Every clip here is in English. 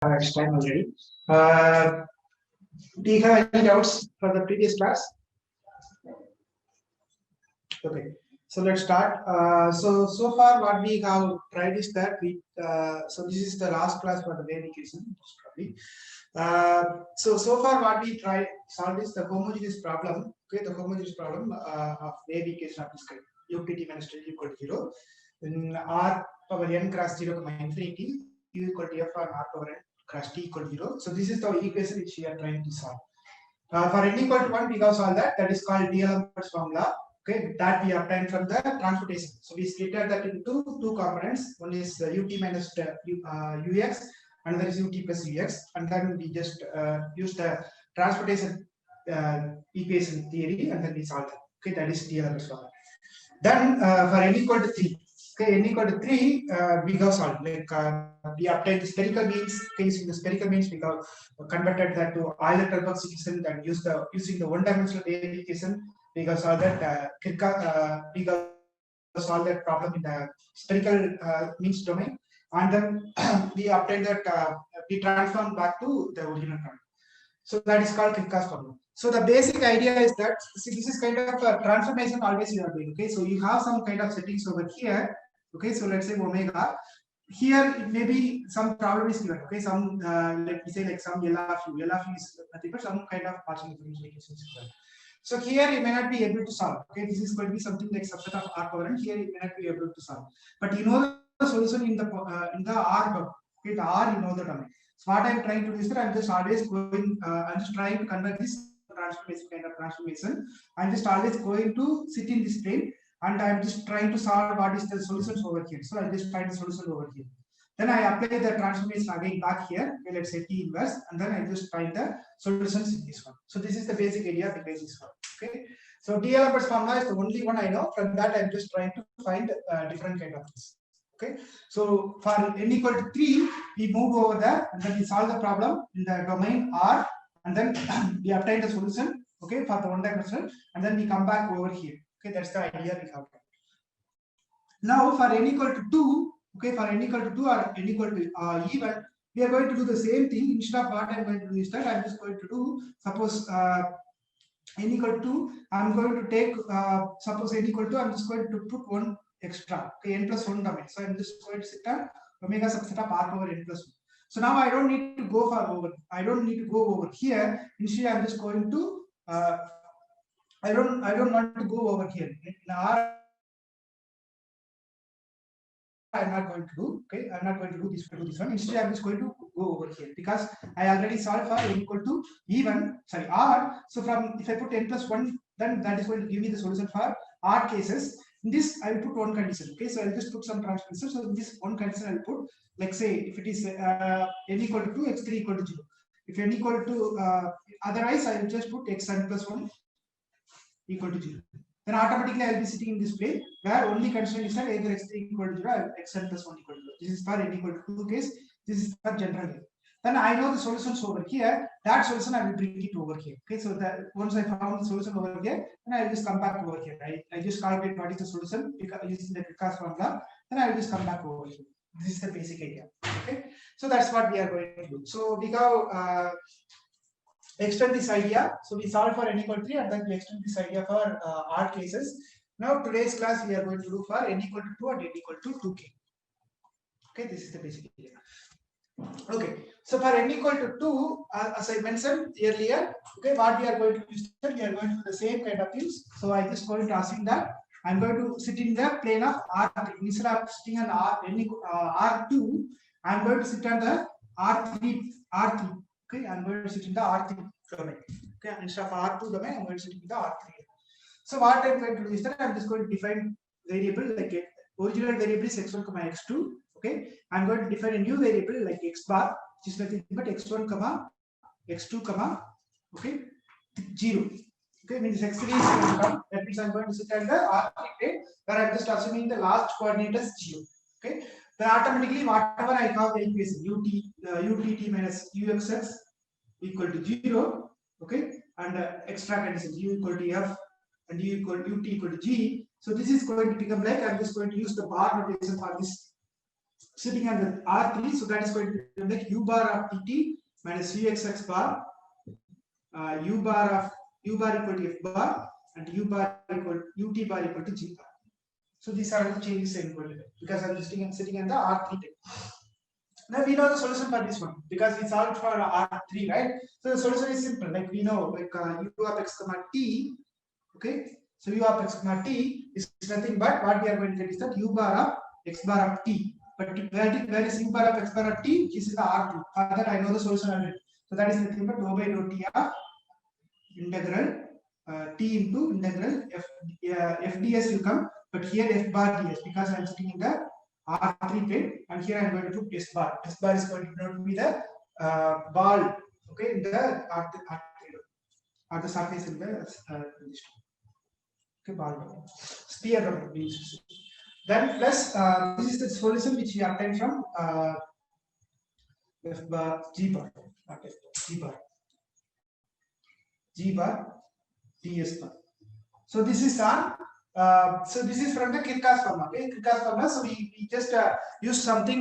it's time already. Uh, do you have any doubts for the previous class? Okay, so let's start. So far what we have tried is that so this is the last class for the wave equation, most probably. So far what we tried solve is the homogeneous problem. Okay, the homogeneous problem of wave equation of this kind. UPT minus T equal to 0. Then R power n cross 0 comma infinity, U equal to F on R power n cross T equal to 0. So this is the equation which we are trying to solve. For n equal to 1, we have solved that. That is called D'Alembert's formula. Okay, that we obtained from the transportation. So we split that into two components. One is ut minus ux, another is ut plus ux, and then we just use the transportation equation theory, and then we solve that. Okay, that is D'Alembert's formula. Then for n equal to 3, okay, n equal to 3, we have solved. We obtained the spherical means. Okay, using the spherical means, we have converted that to Euler-Kirchhoff equation and using the one-dimensional wave equation. We have solved that we have solved that problem in the spherical means domain, and then we obtained that we transformed back to the original problem. So that is called Kirchhoff's formula. So the basic idea is that, see, this is kind of a transformation always you are doing. Okay, so you have some kind of settings over here. Okay, so let's say omega. Here maybe some problem is given. Okay, some let me say like some L of u. L of u is nothing but some kind of partial differential equations. So here you may not be able to solve. Okay, this is going to be something like subset of R power n. Here you may not be able to solve, but you know the solution in the R domain. Okay, the R you know the domain. So what I'm trying to do is that I'm just always going. I'm just trying to convert this transformation kind of transformation. I'm just always going to sit in this plane, and I'm just trying to solve what is the solutions over here. So I just find the solution over here. Then I apply the transformation again back here. Okay, let's say T inverse, and then I just find the solutions in this one. So this is the basic idea of the basis one. Okay. So D'Alembert's formula is the only one I know. From that, I'm just trying to find different kind of things. Okay. So for n equal to 3, we move over there, and then we solve the problem in the domain R, and then we obtain the solution. Okay, for the one dimensional, and then we come back over here. Okay, that's the idea we have. Now for n equal to 2, okay, for n equal to 2 or n equal to even, we are going to do the same thing. Instead of what I'm going to do is that I'm just going to do, suppose n equal to 2, I'm going to take, suppose n equal to, I'm just going to put one extra, okay, n plus 1 domain. So I'm just going to set up omega subset of R power n plus 1. So now I don't need to go for over, I don't need to go over here. Instead, I'm just going to, I don't want to go over here. In R, I'm not going to do. Okay, I'm not going to do this one. Instead, I'm just going to go over here because I already solved for n equal to R. So from, if I put n plus 1, then that is going to give me the solution for R cases. In this, I will put one condition. Okay, so I'll just put some transformation. So in this one condition, I'll put, like say, if it is n equal to 2, x3 equal to 0. If n equal to otherwise, I will just put xn plus 1 equal to 0. Then automatically I will be sitting in this plane where only constraint is that either x3 equal to 0 or xn plus 1 equal to 0. This is for n equal to 2 case. This is for general case. Then I know the solutions over here. That solution I will bring it over here. Okay, so that once I found the solution over here, then I will just come back over here. I just calculate what is the solution using the Kirchhoff's formula. Then I will just come back over here. This is the basic idea. Okay, so that's what we are going to do. So we have extend this idea. So we solve for n equal to 3, and then we extend this idea for R cases. Now today's class we are going to do for n equal to 2 and n equal to 2k. Okay, this is the basic idea. Okay, so for n equal to 2, as I mentioned earlier, okay, what we are going to do is that we are going to do the same kind of things. So I just going to assume that I'm going to sit in the plane of R3. Instead of sitting on R2, I'm going to sit on the R3. Okay, I'm going to sit in the R3 domain. Okay, instead of R2 domain, I'm going to sit in the R3. So what I'm going to do is that I'm just going to define variable like original variable is x1, x2. Okay, I'm going to define a new variable like x bar, which is nothing but x1, x2, okay, 0. Okay, means x3 is going to come. That means I'm going to sit at the R3 plane where I'm just assuming the last coordinate is 0. Okay, then automatically whatever I have the equation utt minus uxx equal to 0. Okay, and extra conditions u equal to f and ut equal to g. So this is going to become like, I'm just going to use the bar notation for this sitting on the R3, so that is going to be like u bar of tt minus uxx bar, u bar equal to f bar, and u bar equal ut bar equal to g bar. So these are the changes in equilibrium because I'm sitting in the R3 type. Now we know the solution for this one because we solved for R3, right? So the solution is simple. Like we know, like u of x comma t. Okay, so u of x comma t is nothing but what we are going to get is that u bar of x bar of t. But where is u bar of x bar of t? Which is in the R3. For that I know the solution already. So that is nothing but dou by dou t of integral t into integral f ds will come, but here f bar ds because I am sitting in the R3 plane, and here I am going to put S bar. S bar is going to be the ball, okay, in the R3 or the surface in the okay, ball sphere domain. Then plus this is the solution which we obtained from F bar G bar, not F bar, G bar ds bar. So this is on. So this is from the Kirchhoff's formula. Okay, Kirchhoff's formula. So we just use something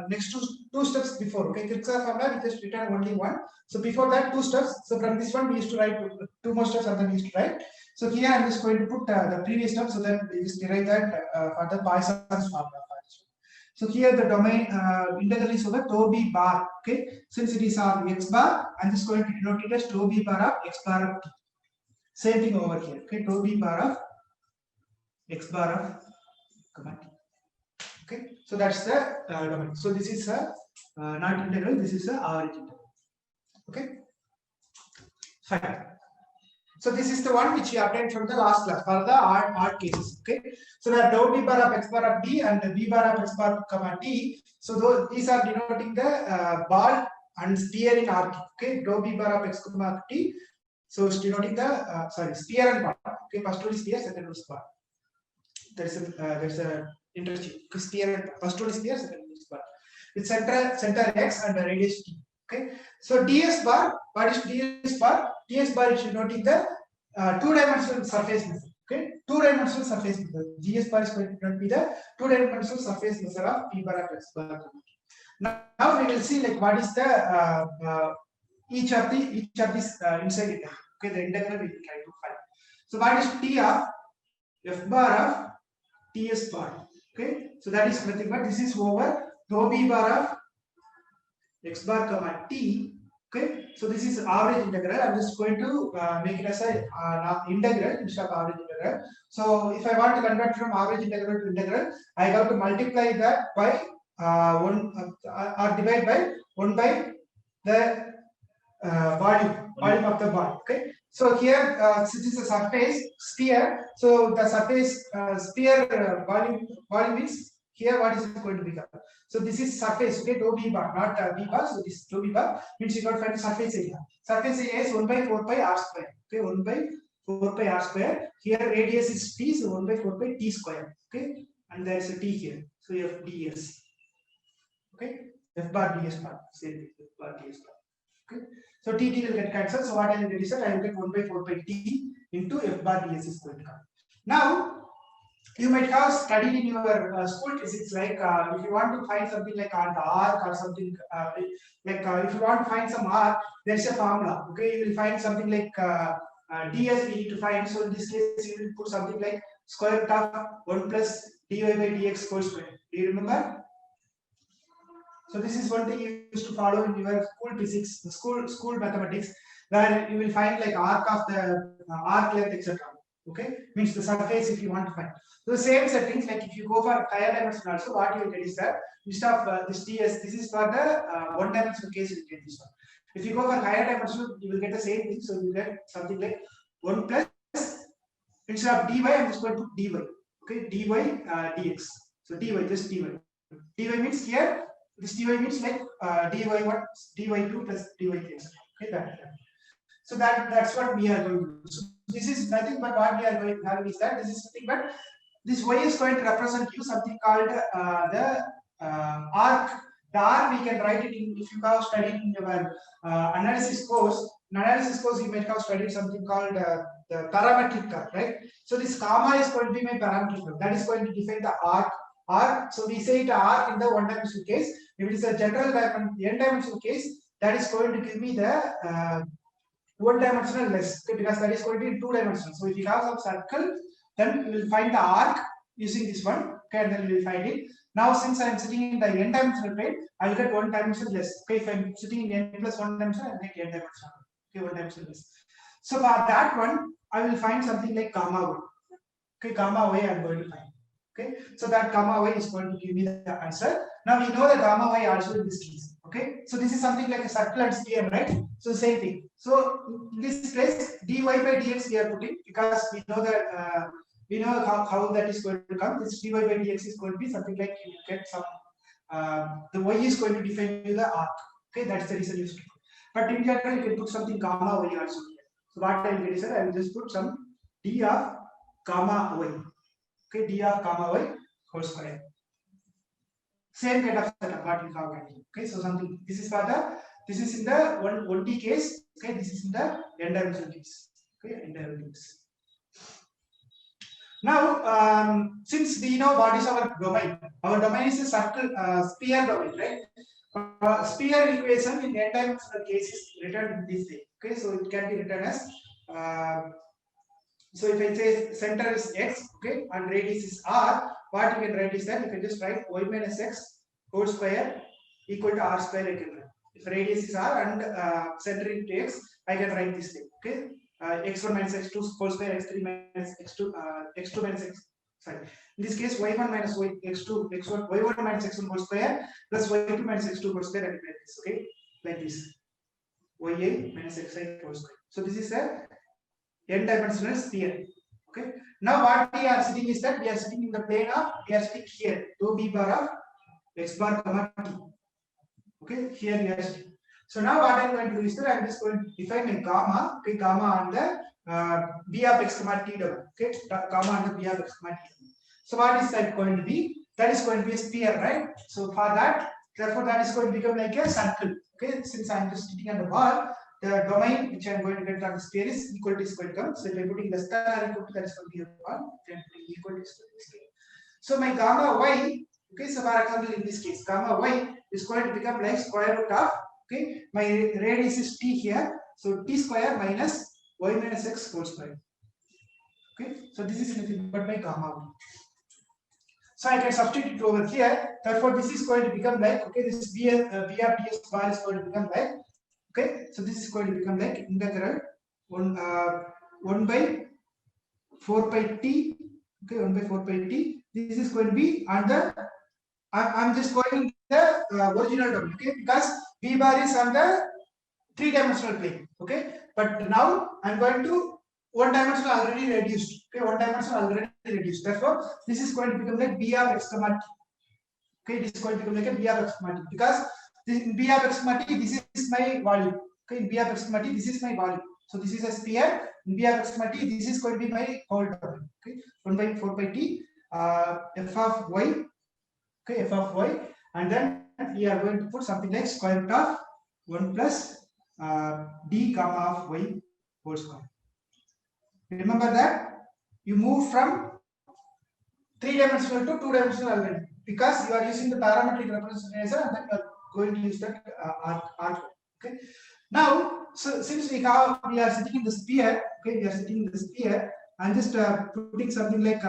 next to two steps before. Okay, Kirchhoff's formula we just written only one. So before that 2 steps. So from this one we used to write 2 more steps and then we used to write. So here I'm just going to put the previous step so that we just derive that for the Poisson's formula. So here the domain integral is over tau b bar. Okay, since it is on x bar, I'm just going to denote it as tau b bar of x bar of t. Same thing over here. Okay, tau b bar of x bar of comma t. Okay, so that's the domain. So this is a not integral. This is a average integral. Okay, fine. So this is the one which we obtained from the last class for the odd cases. Okay, so the dou b bar of x bar of t and the b bar of x bar comma t. So these are denoting the ball and sphere in R. Okay, dou b bar of x comma t. So it's denoting the sphere and ball. Okay, first one is sphere, second one is ball. There's a interchange. Sphere, first one is sphere, second one is ball. With center x and the radius t. Okay, so ds bar. What is ds bar? Ds bar is denoting the 2-dimensional surface method. Okay, 2-dimensional surface method. ds bar is going to be the 2-dimensional surface method of p bar of x bar. Now we will see like what is the each of these inside it. Okay, the integral we will try to find. So what is t of f bar of ts bar? Okay, so that is nothing but this is over dou b bar of x bar comma t. Okay, so this is average integral. I'm just going to make it as a integral instead of average integral. So if I want to convert from average integral to integral, I have to multiply that by 1 or divide by 1 by the volume of the ball. Okay, so here since it's a surface sphere, so the surface sphere volume is here. What is it going to become? So this is surface. Okay, dou b bar, not b bar. So this dou b bar means you got to find surface area. Surface area is 1 by 4 pi r square. Okay, 1 by 4 pi r square. Here radius is t, so 1 by 4 pi t square. Okay, and there is a t here. So you have ds. Okay, f bar ds bar. Same thing, f bar ds bar. Okay, so t will get cancelled. So what I will get is that I will get 1 by 4 pi t into f bar ds is going to come. Now you might have studied in your school physics, like if you want to find something like on the arc or something if you want to find some arc, there is a formula. Okay, you will find something like ds we need to find. So in this case, you will put something like square root of 1 plus dy by dx whole square. Do you remember? So this is one thing you used to follow in your school physics, the school mathematics, where you will find like arc of the arc length, etc. Okay, means the surface if you want to find. So the same settings, like if you go for higher dimension also, what you will get is that instead of this ds, this is for the one dimensional case, you will get this one. If you go for higher dimensional, you will get the same thing. So you get something like 1 plus instead of dy, I'm just going to put dy. Okay, dy dx. So dy, just dy. Dy means here. This dy means like dy1, dy2 plus dy3. Okay, that. So that's what we are going to do. So this is nothing but what we are going to have is that this is nothing but this y is going to represent you something called the arc. The arc we can write it in, if you have studied in your analysis course. In analysis course, you might have studied something called the parametric curve, right? So this gamma is going to be my parametric curve. That is going to define the arc R. So we say it R in the one dimensional case. If it is a general n dimensional case, that is going to give me the one dimensional less, okay, because that is going to be two dimensional. So if you have some circle, then you will find the arc using this one, okay, and then you will find it. Now since I am sitting in the n dimensional plane, I will get one dimension less. Okay, if I am sitting in n plus one dimension, I will get n dimension. Okay, one dimension less. So for that one, I will find something like gamma y. Okay, gamma y I am going to find. Okay, so that gamma y is going to give me the answer. Now we know that gamma y also in this case. Okay, so this is something like a circle and sphere, right? So same thing. So in this place, dy by dx we are putting because we know that we know how that is going to come. This dy by dx is going to be something like you get some the y is going to define you the arc. Okay, that's the reason you should put. But in general, you can put something gamma y also here. So what I will get is that I will just put some d of gamma y. Okay, d of gamma y whole square. Same kind of setup what we have. Okay, so something this is for the this is in the 1D case. Okay, this is in the n dimensional case. Okay, n dimensional case. Now, since we know what is our domain is a circle, sphere domain, right? Sphere equation in n dimensional case is written in this way. Okay, so it can be written as so if I say center is x, okay, and radius is r, what you can write is that you can just write y minus x whole square equal to r square. I can write. If radius is r and center into x, I can write this way. Okay, x1 minus x2 whole square, x3 minus x2, x2 minus x. Sorry. In this case, y1 minus x2, x1, y1 minus x1 whole square plus y2 minus x2 whole square. I can write this. Okay, like this. Y minus xi whole square. So this is a n-dimensional sphere. Okay. Now what we are sitting is that we are sitting in the plane of we are sitting here. Dou b bar of x bar comma t. Okay. Here we are sitting. So now what I am going to do is that I am just going to define my gamma. Okay, gamma on the b of x comma t domain. Okay, gamma on the b of x comma t domain. So what is that going to be? That is going to be a sphere, right? So for that, therefore that is going to become like a circle. Okay, since I am just sitting on the ball, the domain which I am going to get on the sphere is equal to square term. So if I am putting less than or equal to, that is going to be a 1. If I am putting equal to square. So my gamma y, okay, so for example in this case, gamma y is going to become like square root of, okay, my radius is t here. So t square minus y minus x whole square. Okay, so this is nothing but my gamma y. So I can substitute it over here. Therefore, this is going to become like, okay, this is b of ds bar is going to become like, okay, so this is going to become like integral 1 by 4 pi t, okay, 1 by 4 pi t. This is going to be on the, I'm just going the original domain, okay, because b bar is on the 3-dimensional plane, okay, but now I'm going to one dimensional already reduced, okay, one dimensional already reduced. Therefore, this is going to become like b of x comma t. Okay, this is going to become like a b of x comma t because this in b of x comma t, this is my volume. Okay, in b of x comma t, this is my volume. So this is a sphere. In b of x comma t, this is going to be my whole domain. Okay, 1 by 4 pi t, f of y. Okay, f of y, and then we are going to put something like square root of 1 plus d gamma of y whole square. Remember that you move from 3-dimensional to 2-dimensional already because you are using the parametric representation and then you are going to use that arc. Okay. Now, so since we are sitting in the sphere, okay, we are sitting in the sphere. I'm just putting something like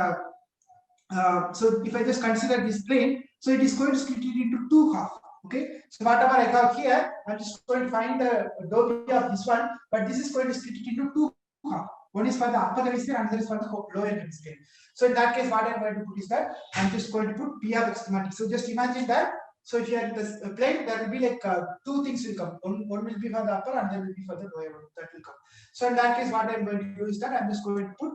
so if I just consider this plane, so it is going to split it into two halves. Okay, so whatever I have here, I'm just going to find the dou b of this one, but this is going to split it into two halves. One is for the upper hemisphere, another is for the lower hemisphere. So in that case, what I'm going to put is that I'm just going to put p of x comma t. So just imagine that. So if you are in this plane, there will be like two things will come. One will be for the upper, and there will be for the lower one that will come. So in that case, what I'm going to do is that I'm just going to put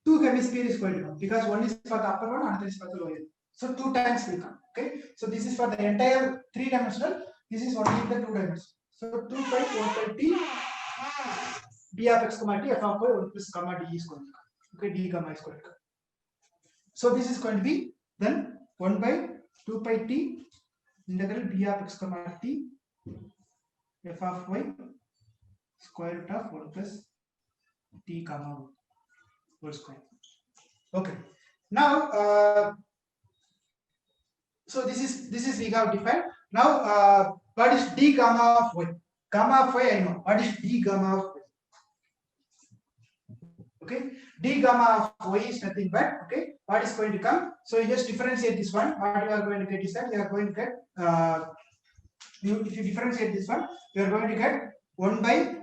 two hemisphere is going to come because one is for the upper one, another is for the lower. So 2 times will come. Okay. So this is for the entire 3-dimensional. This is only in the 2-dimensional. So 2 pi 4 pi t d of x comma t f of y 1 plus gamma d is going to come. Okay, d gamma is going to come. So this is going to be then 1 by 2 pi t integral b of x comma t f of y square root of 1 plus t gamma whole square. Okay. Now, so this is we have defined. Now, what is d gamma of y? Gamma of y, I know. What is d gamma of y? Okay, d gamma of y is nothing but, okay, what is going to come? So you just differentiate this one. What you are going to get is that you are going to get, if you differentiate this one, you are going to get 1 by,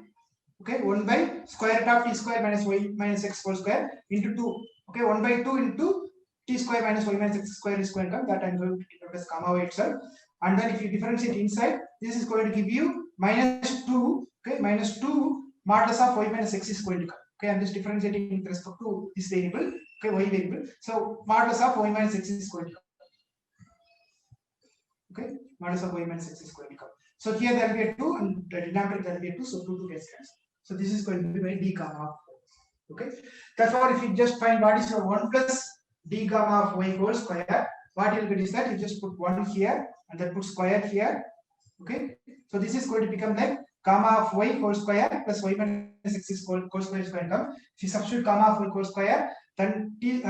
okay, 1 by square root of t square minus y minus x whole square into 2. Okay, 1 by 2 into t square minus y minus x square is going to come. That I'm going to take as gamma y itself. And then if you differentiate inside, this is going to give you minus 2. Okay, minus 2 modulus of y minus x is going to come. Okay, I'm just differentiating with respect to this variable. Okay, y variable. So modulus of y minus x is going to come. Okay, modulus of y minus x is going to come. So here there will be a 2 and the denominator there will be a 2, so 2 gets cancelled. So this is going to be my d gamma of y. Okay, therefore if you just find what is your 1 plus d gamma of y whole square, what you'll get is that you just put 1 here and then put square here. Okay, so this is going to become like gamma of y whole square plus y minus x is whole square is going to come. If you substitute gamma of y whole square, then t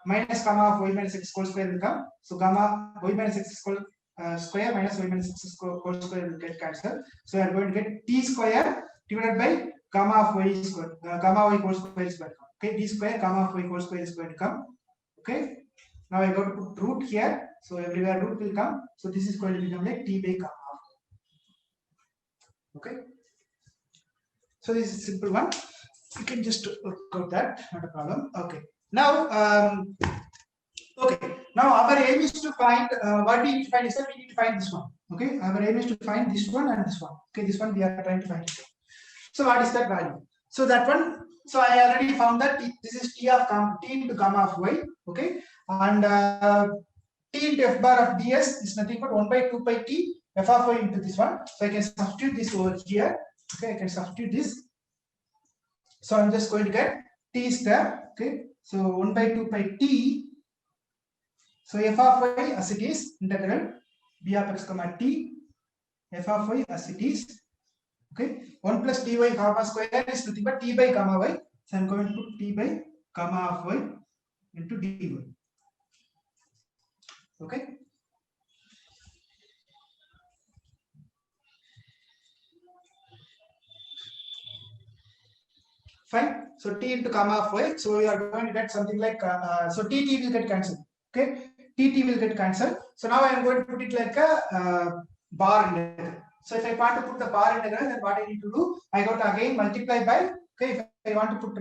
minus gamma of y minus x whole square will come. So gamma y minus x square minus y minus x whole square will get cancelled. So you are going to get t square divided by gamma of y square, gamma y whole square is going to come. Okay, t square gamma of y whole square is going to come. Okay, now I got to put root here, so everywhere root will come. So this is going to become like t by gamma. Okay, so this is a simple one. You can just work out that, not a problem. Okay, now okay, now our aim is to find what we need to find is that we need to find this one. Okay, our aim is to find this one and this one. Okay, this one we are trying to find. So what is that value? So that one. So I already found that this is t of t into gamma of y. Okay, and t into f bar of ds is nothing but 1 by 2 pi t f of y into this one. So I can substitute this over here. Okay, I can substitute this. So I'm just going to get t square. Okay, so 1 by 2 pi t. So f of y as it is integral b of x comma t f of y as it is. Okay, 1 plus dy gamma square is nothing but t by gamma y. So I'm going to put t by gamma of y into dy. Okay. Fine. So t into gamma of y. So we are going to get something like so t will get cancelled. Okay, t will get cancelled. So now I am going to put it like a bar integral. So if I want to put the bar integral, then what I need to do? I got to again multiply by. Okay, if I want to put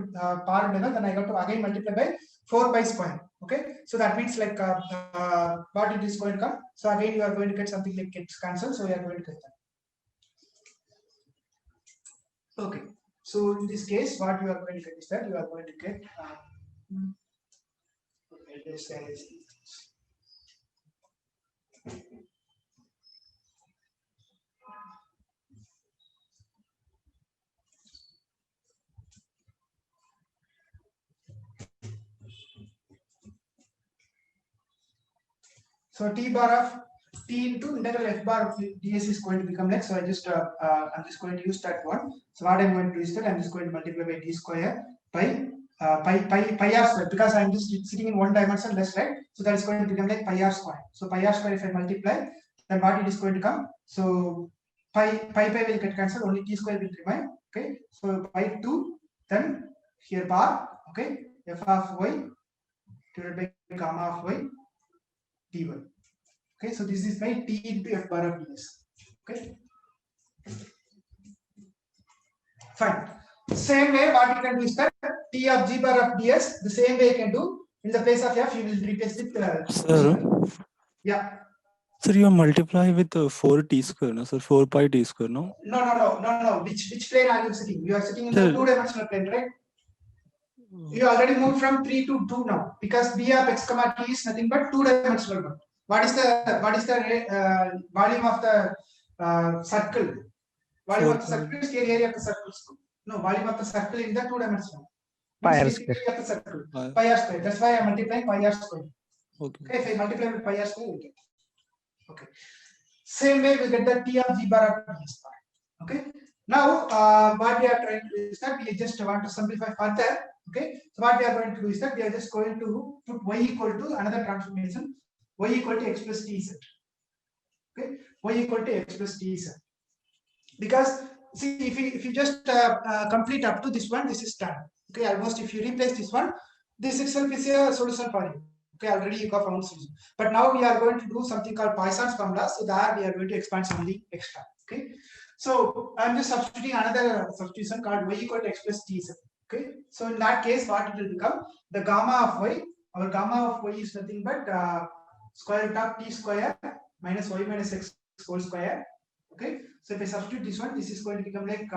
bar integral, then I got to again multiply by 4 pi square. Okay, so that means like what it is going to come. So again you are going to get something like gets cancelled. So we are going to get that. Okay. So in this case, what you are going to get is that you are going to get so t bar of t into integral f bar of ds is going to become like, so I just I'm just going to use that one. So what I'm going to do is that I'm just going to multiply by d square by pi r square, because I'm just sitting in one dimension less, right? So that is going to become like pi r square. So pi r square, if I multiply, then what it is going to come? So pi will get cancelled, only t square will remain. Okay, so pi 2, then here bar, okay, f of y divided by gamma of y dy. Okay, so this is my t into f bar of ds. Okay, fine. Same way, what you can do is that t of g bar of ds, the same way you can do. In the place of f, you will replace it. Sir, yeah. Sir, you multiply with 4t square, no? Sir, 4 pi t square, no? No. Which plane are you sitting? You are sitting in the two-dimensional plane, right? You already moved from 3 to 2 now, because b of x comma t is nothing but two-dimensional one. What is the volume of the circle? Volume of the circle is the area of the circle. No, volume of the circle in the two-dimensional. Pi r square. Of the circle. Pi r square. That's why I am multiplying pi r square. Okay. Okay, if I multiply with pi r square, we get. Okay. Same way we get the t of g bar of ds bar. Okay. Now, what we are trying to do is that we just want to simplify further. Okay, so what we are going to do is that we are just going to put y equal to another transformation, y equal to x plus tz. Okay, y equal to x plus tz. Because see, if you just complete up to this one, this is done. Okay, almost if you replace this one, this itself is a solution for you. Okay, already you got found solution. But now we are going to do something called Poisson's formula. So that we are going to expand something extra. Okay, so I'm just substituting another substitution called y equal to x plus tz. Okay, so in that case, what it will become? The gamma of y, our gamma of y is nothing but square root of t square minus y minus x whole square. Okay, so if I substitute this one, this is going to become like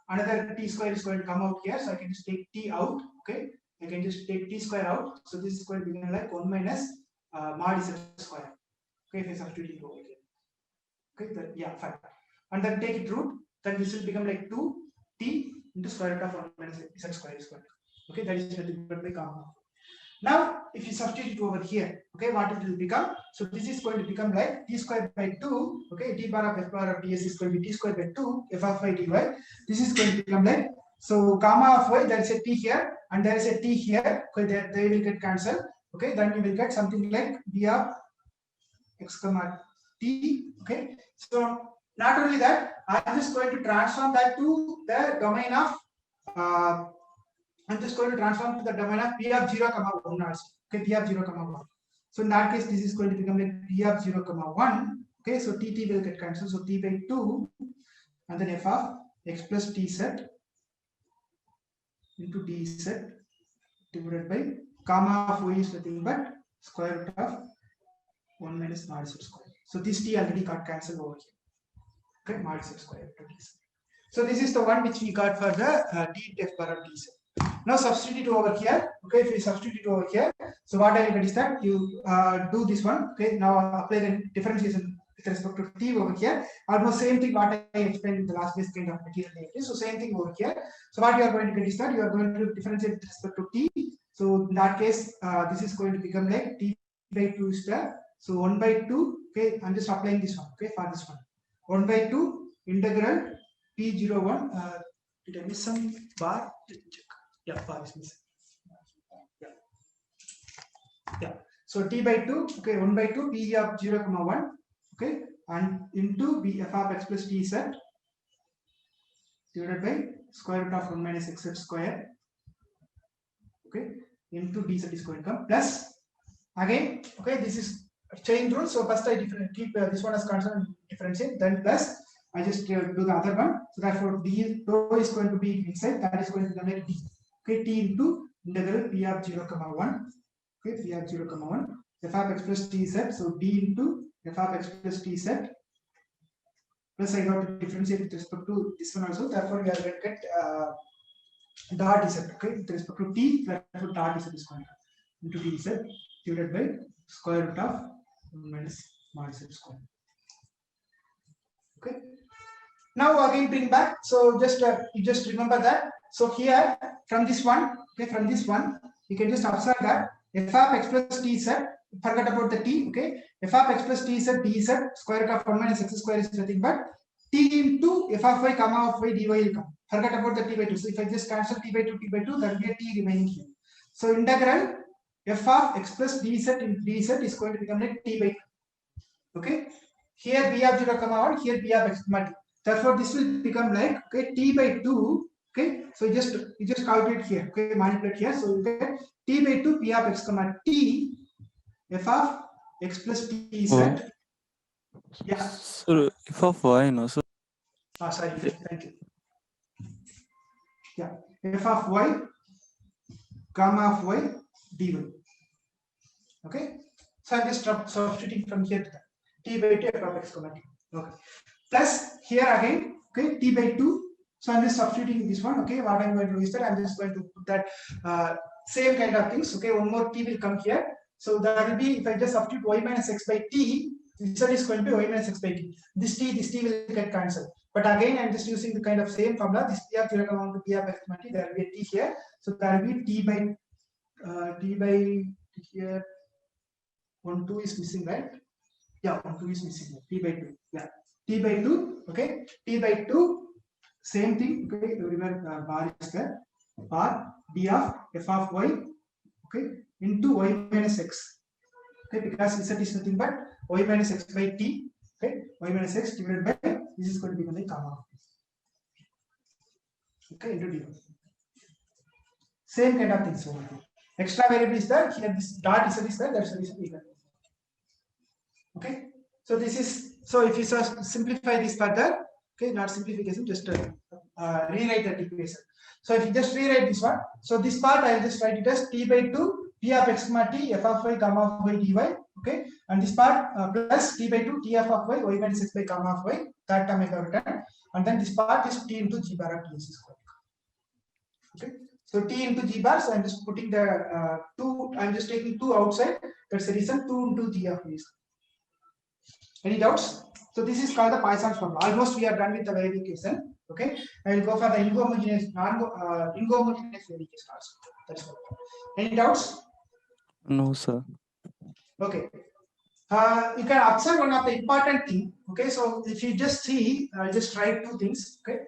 another t square is going to come out here. So I can just take t out. Okay, I can just take t square out. So this is going to become like 1 minus mod z square. Okay, if I substitute it over here. Okay, then, yeah, fine. And then take it root, then this will become like 2t into square root of 1 minus z square is square. Okay, that is nothing but by gamma. Now, if you substitute it over here, okay, what it will become? So this is going to become like t square by 2, okay, t bar of f bar of ds is going to be t square by 2, f of y dy. This is going to become like, so gamma of y, there is a t here, and there is a t here, okay, they will get cancelled, okay, then you will get something like b of x comma t, okay. So not only that, I'm just going to transform that to the domain of I'm just going to transform to the domain of p of 0 comma 1 also. Okay, p of 0 comma 1. So in that case, this is going to become like p of 0 comma 1. Okay, so t will get cancelled. So t by 2 and then f of x plus t set into d set divided by gamma of y is nothing but square root of 1 minus mod z square. So this t already got cancelled over here. Okay, mod z square into d set. So this is the one which we got for the d f bar of d set. Now substitute over here. Okay, if you substitute over here, so what I will get is that you do this one. Okay, now apply the differentiation with respect to t over here. Almost same thing what I explained in the last base kind of material derivative. So same thing over here. So what you are going to get is that you are going to differentiate with respect to t. So in that case, this is going to become like t by 2 square. So 1 by 2. Okay, I'm just applying this one. Okay, for this one, 1 by 2 integral p01. Did I miss some bar? Check. Yeah, bar is missing. Yeah. So t by 2, okay, 1 by 2 p of 0 comma 1, okay, and into b f of x plus t set divided by square root of 1 minus x square, okay, into d set is going to come plus again, okay, this is chain rule. So first I keep this one as constant differentiate, then plus I just do the other one. So therefore d rho is going to be inside, that is going to become like d. Okay, t into integral p of 0 comma 1. Okay, p of 0 comma 1 f of x plus t set. So d into f of x plus t set plus I got to differentiate with respect to this one also. Therefore, we are going to get dot z. Okay, with respect to t, therefore dot z is going to into d z divided by square root of 1 minus mod z square. Okay. Now again bring back. So just you just remember that. So here from this one, okay, from this one, you can just observe that f of x plus t z. Forget about the t. Okay, f of x plus t z dz square root of 1 minus x square is nothing but t into f of y comma of y dy will come. Forget about the t by 2. So if I just cancel t by 2, there will be a t remaining here. So integral f of x plus dz in dz is going to become like t by 2. Okay, here b of 0 comma 1, here b of x comma t. Therefore, this will become like, okay, t by 2. Okay, so you just calculate here. Okay, manipulate here. So you get t by 2 p of x comma t f of x plus t z. Yeah. So f of y, no? So sorry. Thank you. Yeah, f of y gamma of y dy. Okay, so I'm just substituting from here to that. T by 2 f of x comma t. Okay, plus here again, okay, t by 2. So I'm just substituting this one. Okay, what I'm going to do is that I'm just going to put that same kind of things. Okay, one more t will come here. So that will be, if I just substitute y minus x by t, this one is going to be y minus x by t. This t will get cancelled. But again, I'm just using the kind of same formula. This p of 0 comma to p of x comma t. There will be a t here. So that will be t by here. 1 2 is missing, right? Yeah, 1 2 is missing. T by 2. Yeah, t by 2. Okay, t by 2 same thing. Okay, everywhere bar is there. Bar d of f of y, okay, into y minus x. Okay, because z is nothing but y minus x by t. Okay, y minus x divided by this is going to become the comma. Okay, into d. Same kind of things over here. Extra variable is there. Here this dot z is there. That's the reason we got. Okay, so this is, so if you simplify this further, okay, not simplification, just rewrite that equation. So if you just rewrite this one, so this part I will just write it as t by 2 p of x comma t f of y comma of y dy, okay, and this part plus t by 2 t f of y y minus x by comma of y, that term I have written, and then this part is t into g bar of t is square. Okay, so t into g bar, so I'm just putting the 2, I'm just taking 2 outside, that's the reason 2 into g of y. Any doubts? So this is called the Poisson's formula. Almost we are done with the verification. Okay, I will go for the inhomogeneous, inhomogeneous verification also. That's all. Any doubts? No, sir. Okay. You can observe one of the important thing. Okay, so if you just see, just write 2 things. Okay.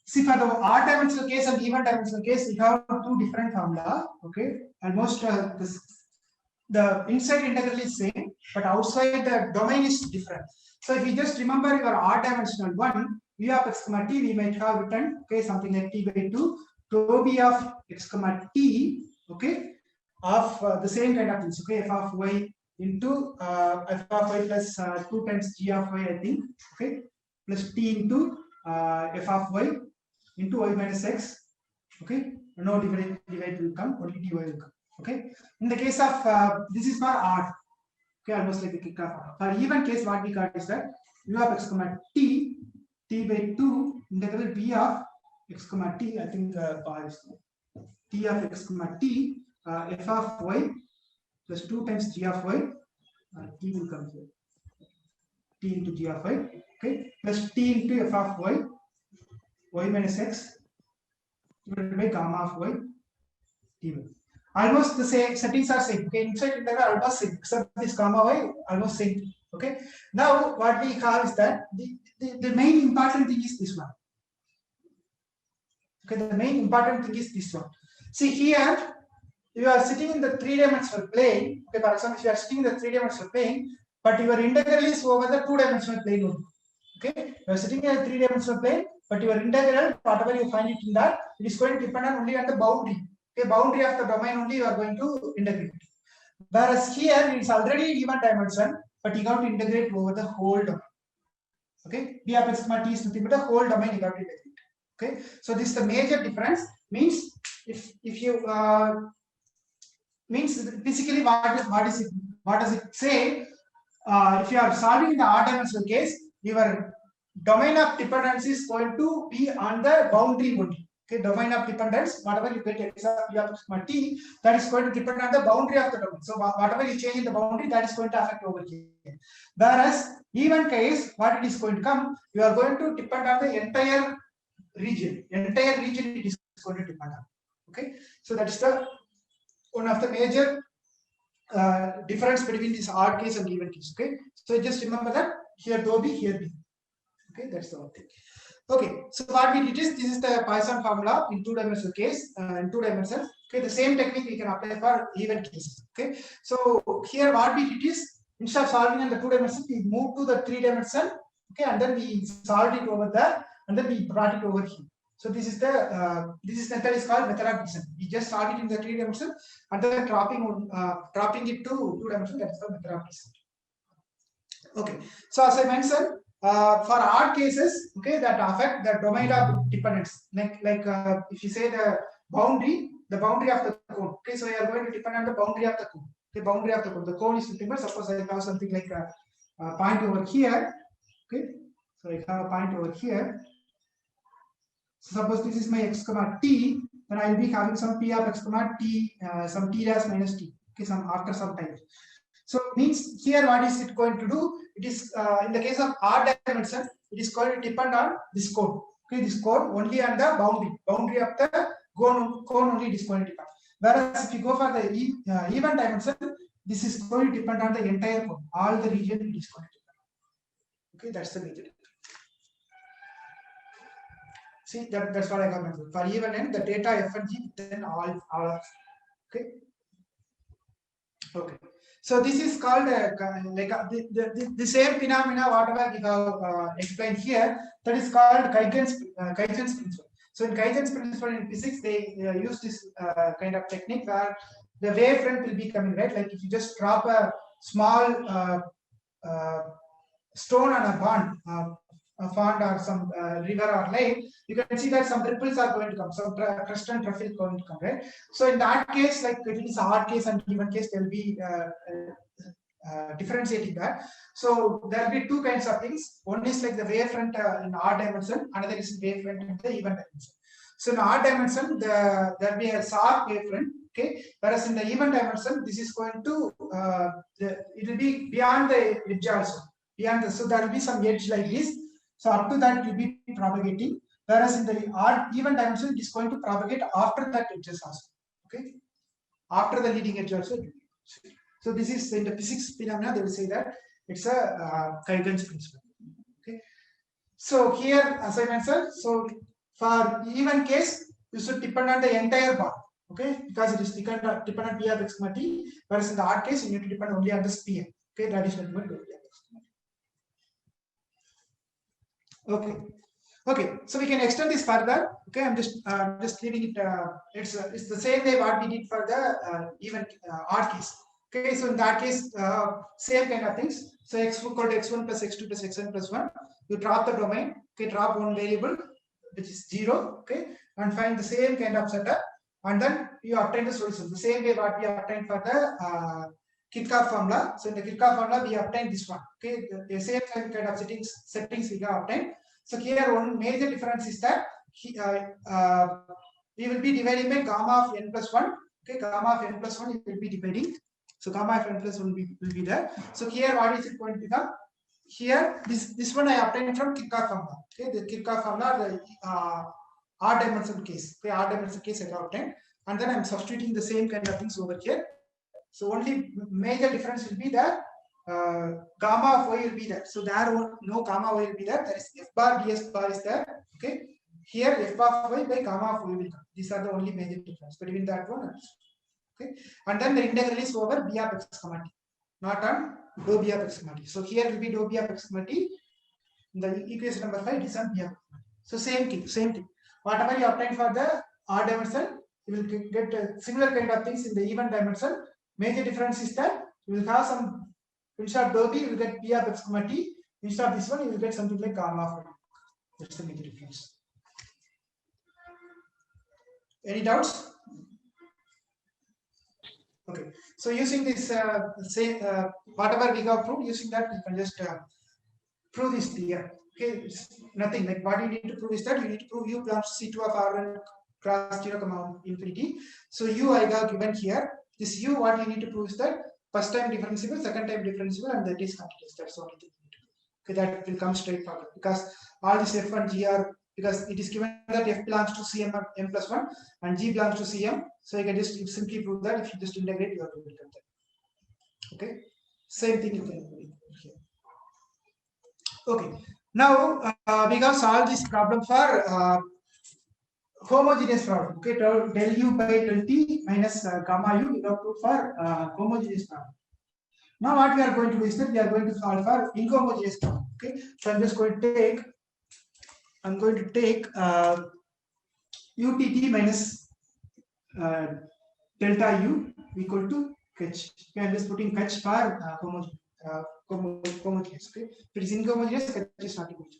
See, for the odd dimensional case and even dimensional case, we have 2 different formula. Okay, almost the inside integral is same, but outside the domain is different. So if you just remember your odd dimensional one, v of x comma t, we might have written, okay, something like t by 2, tau b of x comma t, okay, of the same kind of things, okay, f of y into f of y plus 2 times g of y, I think, okay, plus t into f of y into y minus x, okay, no divide will come, only dy will come. Okay, in the case of this is for odd, okay, almost like a kickoff. For even case, what we got is that u of x comma t, t by 2 integral b of x comma t, I think bar is t of x comma t, f of y plus 2 times g of y, t will come here, t into g of y, okay, plus t into f of y, y minus x divided by gamma of y, t will. Almost the same settings are same. Okay, inside integral almost same, except this gamma y almost same. Okay. Now what we have is that the main important thing is this one. Okay, the main important thing is this one. See here, you are sitting in the 3-dimensional plane. Okay, for example, if you are sitting in the 3-dimensional plane, but your integral is over the 2-dimensional plane only. Okay, you are sitting in a 3-dimensional plane, but your integral, whatever you find it in that, it is going to depend only on the boundary. Okay, boundary of the domain only you are going to integrate. Whereas here it is already even dimension, but you got to integrate over the whole domain. Okay, b of x comma t is nothing but the whole domain you got to integrate. Okay, so this is the major difference. Means if you means physically what does it say? If you are solving in the odd dimensional case, your domain of dependence is going to be on the boundary only. Okay, domain of dependence, whatever you get x of p of x comma t, that is going to depend on the boundary of the domain. So whatever you change in the boundary, that is going to affect over here. Whereas even case, what it is going to come, you are going to depend on the entire region. Entire region it is going to depend on. Okay, so that is the one of the major difference between this odd case and even case. Okay, so just remember that here tau b, here b. Okay, that's the one thing. Okay, so what we did is this is the Poisson formula in 2-dimensional case, in 2 dimensions. Okay, the same technique we can apply for even cases. Okay, so here what we did is instead of solving in the 2 dimensions, we moved to the 3-dimension. Okay, and then we solved it over there, and then we brought it over here. So this is the this method is called method of descent. We just solved it in the 3-dimension, and then dropping it to 2 dimension. That is the method of descent. Okay, so as I mentioned, for odd cases, okay, that affect the domain of dependence. Like if you say the boundary of the cone. Okay, so you are going to depend on the boundary of the cone. Okay, boundary of the cone. The cone is nothing but suppose I have something like a point over here. Okay, so I have a point over here. So suppose this is my x comma t, then I will be having some p of x comma t, some t dash minus t. Okay, some after some time. So means here what is it going to do? It is in the case of odd dimension, it is going to depend on this cone. Okay, this cone only on the boundary of the cone only it is going to depend. Whereas if you go for the even dimension, this is going to depend on the entire cone, all the region it is going to depend. Okay, that's the major. See that's what I got mentioned. For even n, the data f and g, then all okay. Okay. So this is called the same phenomena whatever we have explained here. That is called Huygens principle. So in Huygens principle in physics, they use this kind of technique where the wavefront will be coming, right. Like if you just drop a small stone on a pond or some river or lake, you can see that some ripples are going to come, some crest and trough is going to come, right? So in that case, like it is odd case and even case, there will be differentiating that. So there will be two kinds of things. One is like the wavefront in odd dimension, another is wavefront in the even dimension. So in odd dimension, there will be a sharp wavefront, okay, whereas in the even dimension, this is going to it will be beyond the edge also. So there will be some edge like this. So up to that it will be propagating. Whereas in the odd even dimension, it is going to propagate after that edges also. Okay, after the leading edge also. So this is in the physics phenomena. They will say that it's a Huygens principle. Okay. So here, as I mentioned, so for even case, you should depend on the entire bar. Okay, because it is dependent on P of x, t. Whereas in the odd case, you need to depend only on this Pn. Okay, that is not good. Okay. Okay, so we can extend this further. Okay, I'm just leaving it. It's the same way what we did for the even odd case. Okay, so in that case, same kind of things. So x equal to x1 plus x2 plus xn plus 1. You drop the domain. Okay, drop one variable which is 0. Okay, and find the same kind of setup, and then you obtain the solution. The same way what we obtained for the Kirchhoff formula. So in the Kirchhoff formula, we obtained this one. Okay, the same kind of settings we have obtained. So here one major difference is that we will be dividing by gamma of n plus 1. Okay, gamma of n plus 1 will be dividing. So gamma of n plus 1 will be there. So here what is it going to become? Here this one I obtained from Kirchhoff formula. Okay, the Kirchhoff formula, the odd dimension case. Okay, odd dimension case I obtained, and then I'm substituting the same kind of things over here. So only major difference will be that gamma of y will be there. So there no gamma y will be there. There is f bar ds bar is there. Okay. Here f of y by gamma of y will come. These are the only major difference between that one. Okay. And then the integral is over b of x, t, not on dou b of x, t. So here will be dou b of x, t. In the equation number 5, it is on b of x. So same thing. Whatever you obtain for the odd dimension, you will get similar kind of things in the even dimension. Major difference is that you will have some, instead of dou b, you will get p of x, t. Instead of this one, you will get something like gamma of y. That's the major difference. Any doubts? Okay. So using this, whatever we have proved, using that, you can just prove this here. Okay, it's nothing. Like what you need to prove is that you need to prove u belongs to C2 of R1 cross 0, infinity. So u I have given here. This u, what you need to prove is that first time differentiable, second time differentiable, and that is continuous. That's the only thing you need to do. Okay, that will come straight forward because all this f and g are, because it is given that f belongs to Cm of m plus 1 and g belongs to Cm. So you can just simply prove that if you just integrate, you have to become that. Okay, same thing you can do here. Okay, now we have solved this problem for homogeneous problem. Okay, del u by del t minus gamma u, we have proved for homogeneous problem. Now what we are going to do is that we are going to solve for inhomogeneous problem. Okay, so I'm just going to take, utt minus delta u equal to h. Okay, I'm just putting h for homogeneous. Okay, if it is inhomogeneous, h is not equal to.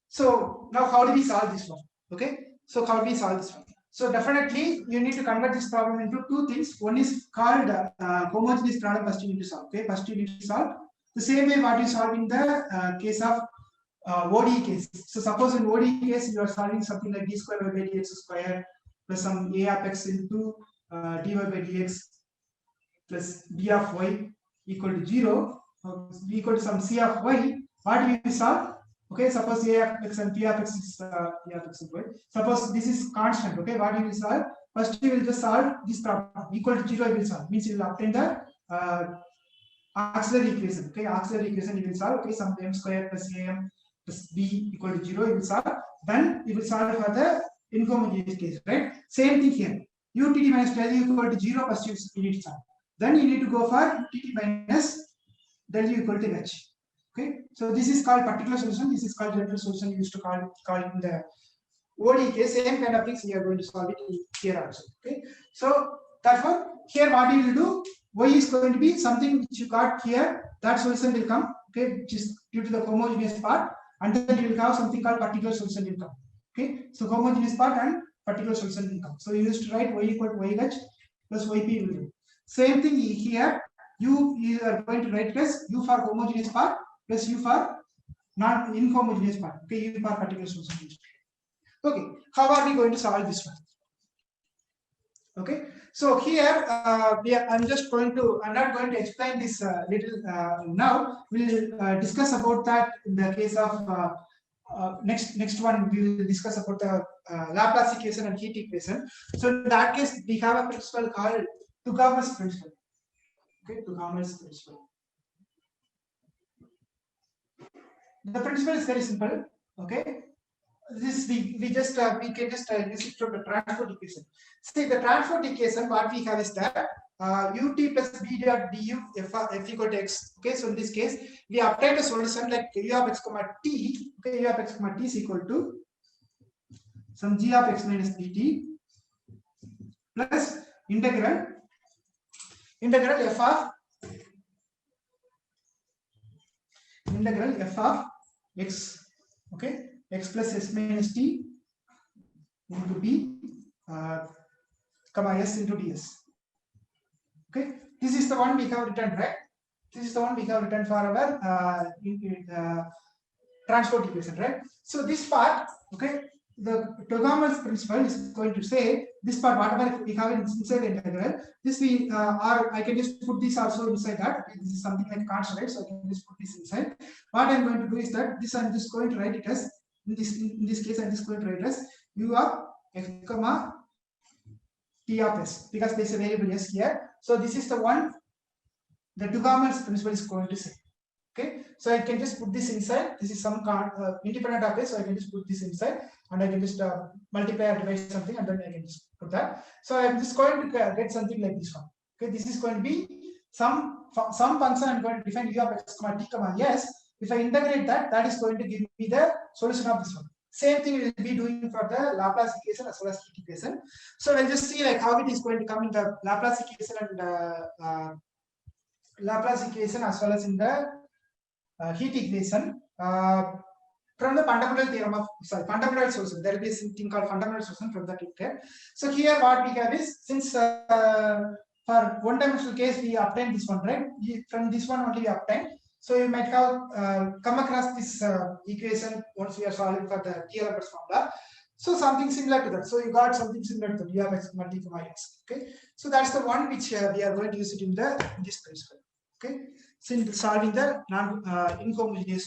So now how do we solve this one? Okay, so how do we solve this one? So definitely you need to convert this problem into two things. One is called homogeneous problem. First you need to solve. Okay, first you need to solve the same way what you solve in the case of ODE case. So suppose in ODE case you are solving something like d square by dx square plus some a of x into dy by dx plus b of y equal to 0 equal to some c of y. What do you solve? Okay, suppose a of x and p of x is p of x and y. Suppose this is constant. Okay, what you will solve? First you will just solve this problem. Equal to 0 you will solve. Means you will obtain the auxiliary equation. Okay, auxiliary equation you will solve. Okay, some m square plus am plus b equal to 0, you will solve. Then you will solve for the inhomogeneous case, right? Same thing here. utt minus del u equal to 0 first you need to solve. Then you need to go for utt minus del u equal to h. Okay, so this is called particular solution. This is called general solution. We used to call it in the ODE case. Same kind of things we are going to solve it here also. Okay, so therefore here what you will do, y is going to be something which you got here. That solution will come. Okay, which is due to the homogeneous part, and then you will have something called particular solution will come. Okay, so homogeneous part and particular solution will come. So you used to write y equal to yh plus yp will do. Same thing here. You are going to write as u for homogeneous part plus u for non-inhomogeneous part. Okay, u for particular solution. Okay, how are we going to solve this one? Okay, so here I'm not going to explain this little now. We'll discuss about that in the case of next one. We will discuss about the Laplace equation and heat equation. So in that case, we have a principle called Duhamel's principle. Okay, Duhamel's principle. The principle is very simple. Okay, this we can just use it from the transport equation. See, the transport equation, what we have is that ut plus b dot du f equal to x. Okay, so in this case we obtain a solution like u of x comma t. Okay, u of x comma t is equal to some g of x minus dt plus integral f of x. Okay, x plus s minus t into b comma s into ds. Okay, this is the one we have written, right? This is the one we have written for our transport equation, right? So this part, okay, the Duhamel's principle is going to say this part, whatever we have inside the integral, this we or I can just put this also inside that. This is something like constant, right? So I can just put this inside. What I'm going to do is that this I'm just going to write it as in this case I'm just going to write it as u of x comma t of s, because there's a variable s here. So this is the one the Duhamel's principle is going to say. Okay, so I can just put this inside. This is some independent of this, so I can just put this inside, and I can just multiply or divide something, and then I can just put that. So I'm just going to get something like this one. Okay, this is going to be some function. I'm going to define u of x comma t comma s. If I integrate that, that is going to give me the solution of this one. Same thing we will be doing for the Laplace equation as well as heat equation. So we'll just see like how it is going to come in the Laplace equation and Laplace equation as well as in the heat equation from the fundamental theorem of fundamental solution. There will be something called fundamental solution from that here. So here what we have is, since for one-dimensional case we obtained this one, right? From this one only we obtained. So you might have come across this equation once we are solving for the D'Alembert formula. So something similar to that. So you got something similar to u of x comma t comma x. Okay, so that's the one which we are going to use it in this principle. Okay, since solving the non-inhomogeneous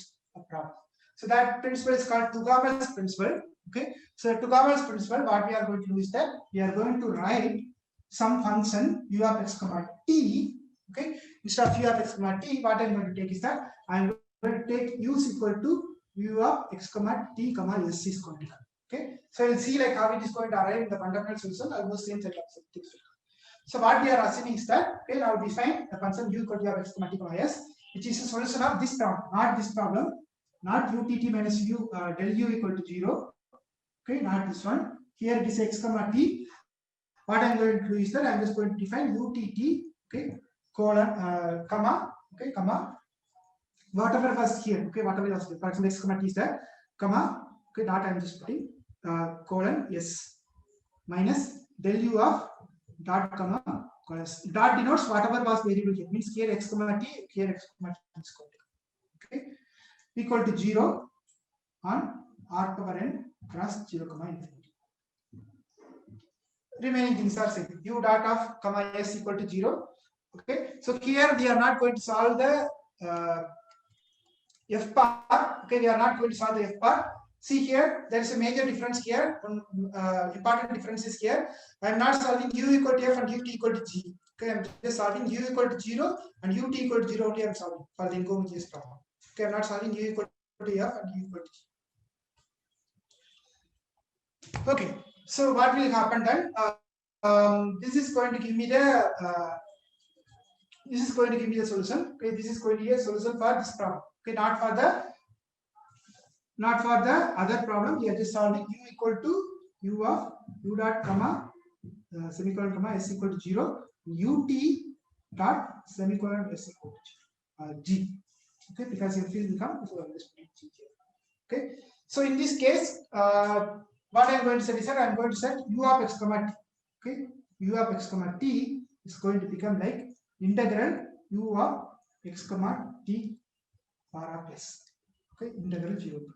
problem. So that principle is called Duhamel's principle. Okay, so Duhamel's principle, what we are going to do is that we are going to write some function u of x comma t. Okay, instead of u of x comma t, what I'm going to take is that I'm going to take u is equal to u of x comma t comma s is going to come. Okay, so you'll see like how it is going to arrive in the fundamental solution. Almost same set of things. So what we are assuming is that, okay, now define the function u equal to u of x comma t comma s, which is a solution of this problem, not this problem, not utt minus u del u equal to 0. Okay, not this one. Here it is x comma t. What I'm going to do is that I'm just going to define utt, okay, colon comma, okay, comma, whatever was here, okay, whatever was here, for example x comma t is there, comma, okay, dot I'm just putting colon s minus del u of dot comma dot denotes whatever was variable here, means here x comma t, here x comma t is going to, okay, equal to 0 on r power n cross 0 comma infinity. Remaining things are same. U dot of comma s equal to 0. Okay, so here we are not going to solve the f part. Okay, we are not going to solve the f part. See here, there is a major difference here. Important difference is here. I am not solving u equal to f and ut equal to g. Okay, I am just solving u equal to 0 and ut equal to 0 only I am solving for the inhomogeneous problem. Okay, I am not solving u equal to f and u equal to g. Okay, so what will happen then? This is going to give me the solution. Okay, this is going to be a solution for this problem. Okay, not for the other problem. We are just solving u equal to u of u dot comma semicolon comma s equal to 0, ut dot semicolon s equal to g. Okay, because if you become so I'm just putting g here. Okay, so in this case, what I'm going to set is that I'm going to set u of x comma t. Okay, u of x comma t is going to become like integral u of x comma t power of s. Okay, integral 0 to t,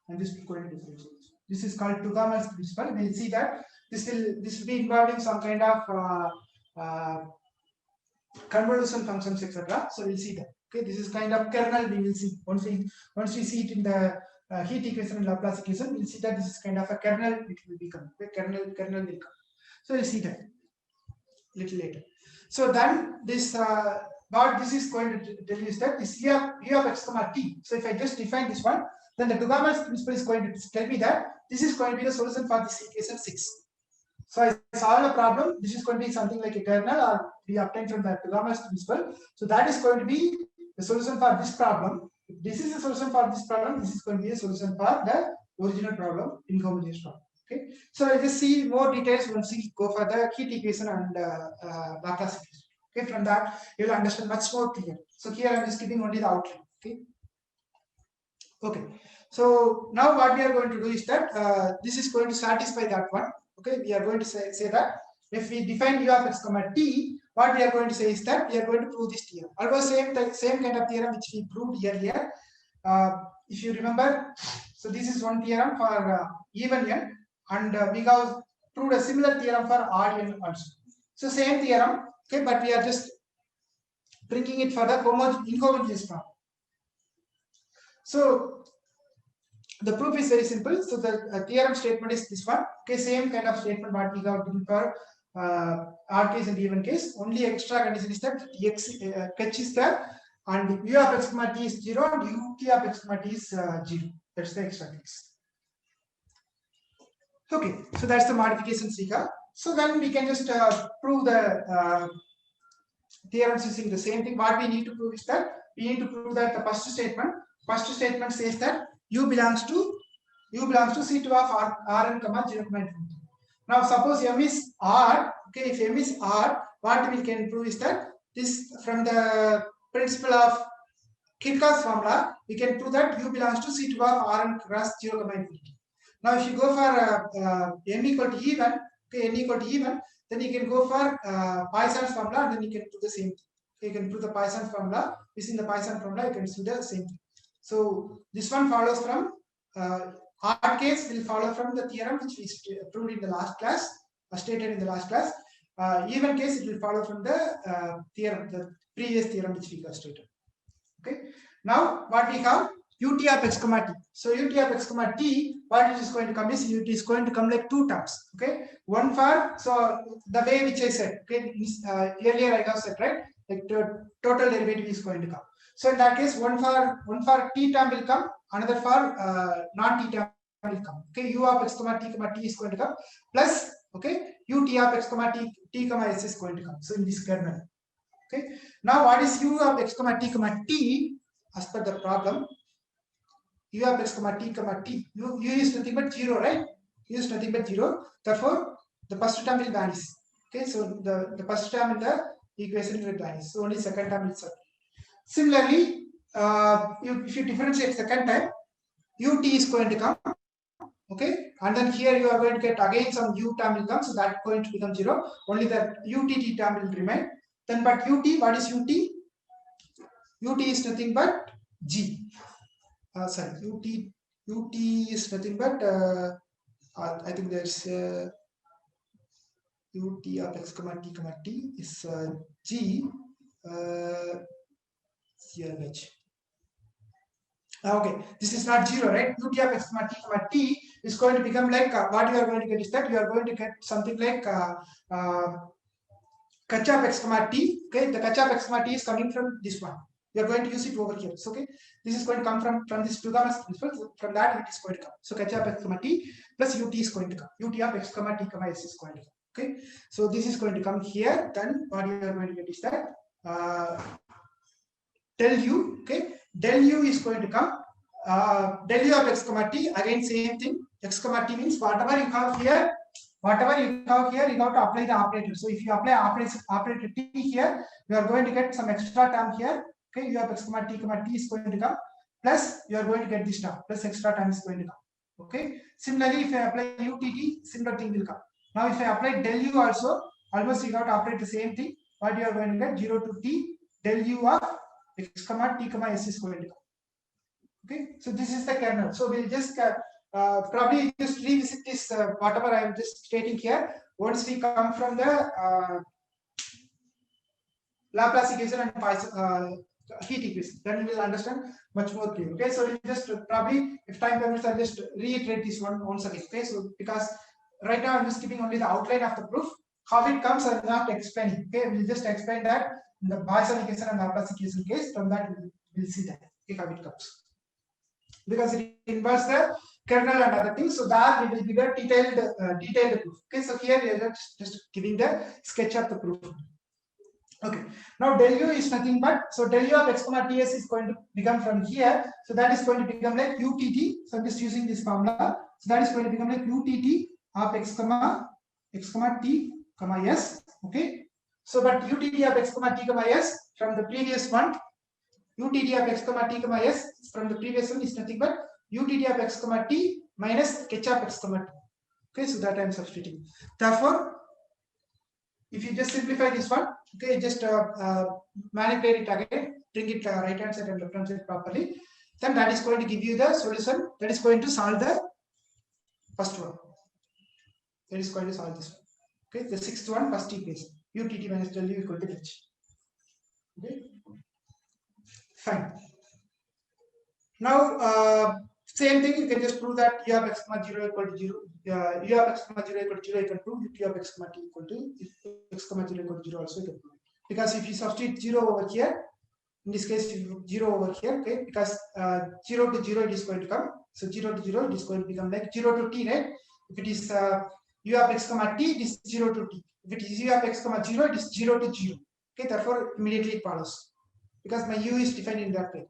and this is going to differentiate. This is called Tugamal's principle. We'll see that this will be involving some kind of convolution functions, etc. So we'll see that. Okay, this is kind of kernel. We will see once we see it in the heat equation and Laplace equation. We'll see that this is kind of a kernel. It will become kernel will come. So we'll see that little later. So then this what this is going to tell you is that this u of x comma t. So if I just define this one, then the Tugamal's principle is going to tell me that this is going to be the solution for this equation 6. So I solve a problem. This is going to be something like a kernel, or we obtain from the Tugamal's principle. So that is going to be the solution for this problem. If this is the solution for this problem, this is going to be a solution for the original problem, inhomogeneous problem. Okay. So I just see more details once we go for the heat equation and Laplace equation. Okay. From that you will understand much more clear. So here I am just giving only the outline. Okay. Okay. So now what we are going to do is that this is going to satisfy that one. Okay, we are going to say that if we define u of x comma t, what we are going to say is that we are going to prove this theorem. Almost same kind of theorem which we proved earlier. If you remember, so this is one theorem for even n, and we have proved a similar theorem for odd n also. So same theorem, okay, but we are just bringing it for the inhomogeneous problem. So the proof is very simple. So the theorem statement is this one. Okay, same kind of statement what we have given for odd case and even case. Only extra condition is that x h is there, and u of x comma t is 0, and ut of x comma t is 0. That's the extra case. Okay, so that's the modifications we got. So then we can just prove the theorems using the same thing. What we need to prove is that we need to prove that the first statement says that u belongs to C2 of Rn comma 0.2. Now suppose m is R. Okay, if m is R, what we can prove is that this from the principle of Kirchhoff's formula, we can prove that u belongs to C2 of Rn cross 0.2. Now if you go for n equal to even, okay, n equal to even, then you can go for Poisson's formula, and then you can do the same thing. You can prove the Poisson's formula. Using the Poisson formula, you can do the same thing. So this one follows from odd case will follow from the theorem which we proved in the last class, stated in the last class. Even case it will follow from the theorem, the previous theorem which we have stated. Okay. Now what we have ut of x comma t. So ut of x comma t, what it is going to come is ut is going to come like two terms. Okay. One for, so the way which I said, okay, earlier I have said, right, like the total derivative is going to come. So in that case, one for t term will come, another for non-t term will come. Okay, u of x comma t is going to come, plus okay, ut of x comma t comma s is going to come. So in this kernel. Okay. Now what is u of x comma t as per the problem? U of x comma t. U is nothing but 0, right? U is nothing but 0. Therefore, the first term will vanish. Okay, so the first term in the equation will vanish. So only second term will serve. Similarly, if you differentiate second time, ut is going to come. Okay, and then here you are going to get again some u term will come, so that is going to become 0. Only the utt term will remain. Then, but ut, what is ut? Ut is nothing but g. Sorry, ut is nothing but I think there's ut of x comma t is g CLH. Okay, this is not 0, right? Ut of x comma t is going to become like what you are going to get is that you are going to get something like kh of x comma t. Okay, the kh of x comma t is coming from this one. We are going to use it over here. So, okay, this is going to come from this Pythagoras principle. From that, it is going to come. So, h of x comma t plus ut is going to come. Ut of x comma t comma s is going to come. Okay, so this is going to come here. Then what you are going to get is that del u. Okay, del u is going to come. Del u of x comma t, again same thing. X comma t means whatever you have here, you have to apply the operator. So if you apply operator t here, you are going to get some extra term here. Okay, you have x comma t is going to come, plus you are going to get this term, plus extra term is going to come. Okay, similarly, if I apply utt, similar thing will come. Now, if I apply del u also, almost you have to operate the same thing. What you are going to get 0 to t del u of x comma t comma s is going to come. Okay, so this is the kernel. So we'll just probably just revisit this whatever I am just stating here once we come from the Laplace equation and heat equation. Then we will understand much more clearly. Okay, so we'll just probably, if time permits, I'll just reiterate this one once again. Okay, so because right now I'm just giving only the outline of the proof. How it comes, I'm not explaining. Okay, we'll just explain that in the Poisson equation and Laplace equation case. From that, we'll see that. Okay, how it comes. Because it involves the kernel and other things, so that we will give a detailed proof. Okay, so here we are just giving the sketch of the proof. Okay, now del u is nothing but, so del u of x comma ts is going to become from here, so that is going to become like utt. So I'm just using this formula, so that is going to become like utt of x comma t comma s. Okay, so but utt of x comma t comma s from the previous one, utt of x comma t comma s from the previous one is nothing but utt of x comma t minus h of x comma t. Okay, so that I am substituting. Therefore, if you just simplify this one, okay, just manipulate it again, bring it right hand side and left hand side properly, then that is going to give you the solution that is going to solve the first one. That is going to solve this one. Okay, the sixth one, first equation, utt minus del u equal to h. Okay, fine. Now, same thing, you can just prove that u of x comma 0 equal to 0, u of x comma 0 equal to 0 you can prove, u of x comma t equal to x comma 0 equal to 0 also you can prove. Because if you substitute 0 over here, in this case 0 over here, okay, because 0 to 0 it is going to come, so 0 to 0 it is going to become like 0 to t, right? If it is u of x comma t, it is 0 to t. If it is u of x comma 0, it is 0 to 0. Okay, therefore immediately it follows, because my u is defined in that way.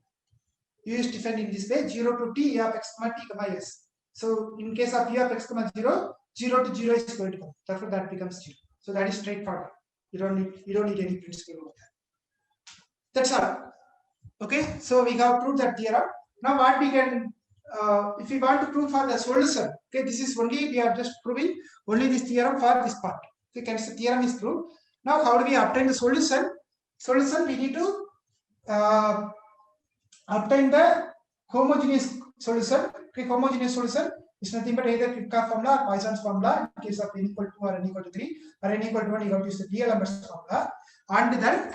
U is defined in this way, 0 to t u of x comma t comma s. So in case of u of x comma 0, 0 to 0 is going to come. Therefore that becomes 0. So that is straightforward. You don't need any principle over that. That's all. Okay, so we have proved that theorem. Now what we can, if we want to prove for the solution, okay, this is only, we are just proving only this theorem for this part. Okay, the theorem is proved. Now how do we obtain the solution? Solution, we need to obtain the homogeneous solution. Okay, homogeneous solution is nothing but either Kirchhoff formula or Poisson's formula. In case of n equal to 2 or n equal to 3 or n equal to 1, you have to use the D'Alembert's formula, and then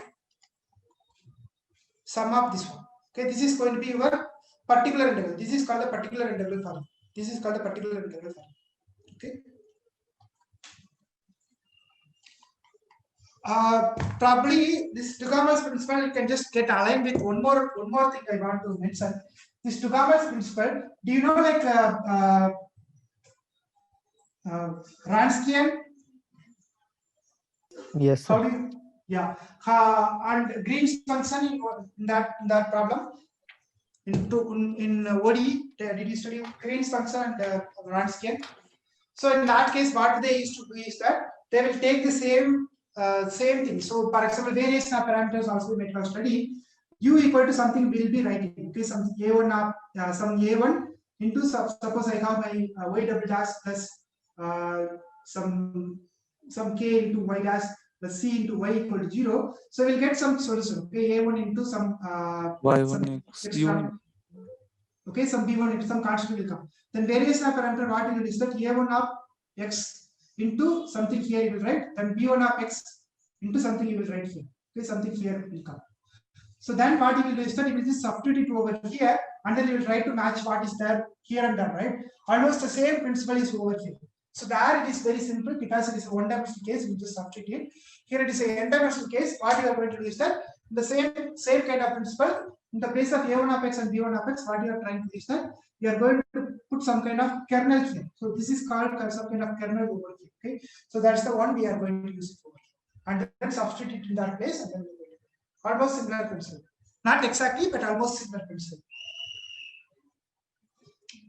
sum of this one. Okay, this is going to be your particular integral. This is called the particular integral formula. This is called the particular integral formula. Okay. Probably this Duhamel's principle you can just get aligned with one more thing I want to mention. This Duhamel's principle. Do you know like Wronskian? Yes, sir. How do you? Yeah. And Green's function in that problem in ODE. Did you study Green's function and Wronskian? So in that case, what they used to do is that they will take the same thing. So, for example, variation of parameters also we might study. U equal to something will be writing. Okay, some a1 of some a1 into suppose I have my y double dash plus some k into y dash plus c into y equal to 0. So we'll get some solution. Okay, a1 into some y1 x u1. Okay, some b1 into some constant will come. Then variation of parameter what we will is that a1 of x into something here you will write, then b1 of x into something you will write here. Okay, something here will come. So then what you will do is that you will just substitute it over here, and then you will try to match what is there here and there, right? Almost the same principle is over here. So there it is very simple because it is a one-dimensional case, we just substitute it. Here it is a n-dimensional case. What you are going to do is that The same kind of principle in the place of A1 of x and B1 of x, what you are trying to do is that you are going to put some kind of kernel here. So this is called some kind of kernel over here. Okay, so that's the one we are going to use it over here, and then substitute in that place, and then almost similar principle. Not exactly, but almost similar principle.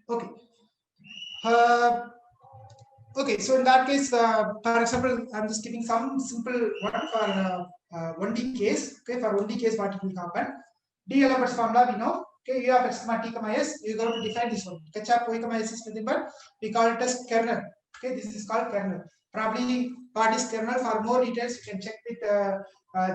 Okay. Okay, so in that case, for example, I'm just giving some simple one for 1D case. Okay, for 1D case, what will happen? D-L'Hopital's formula we know. Okay, U of x comma t comma s. You go to define this one. Ketchup y comma s is nothing but we call it as kernel. Okay, this is called kernel. Probably what is kernel? For more details, you can check with